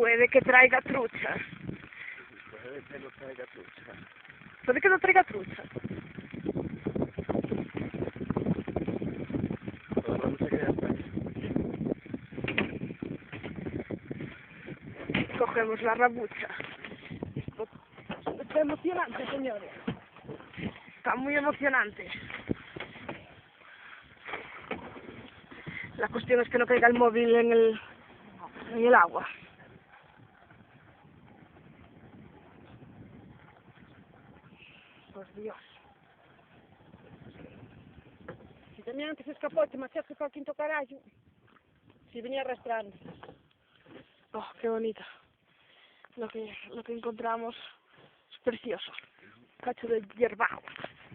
Puede que traiga trucha. Puede que no traiga trucha. Puede que no traiga trucha. Toda la trucha que ya está. Cogemos la rabucha. Esto está emocionante, señores. Está muy emocionante. La cuestión es que no caiga el móvil en el agua. Por Dios. Si tenía antes escapote, machazo para el quinto carallo. Si venía arrastrando. Oh, qué bonito. Lo que encontramos es precioso. Cacho de hierbao.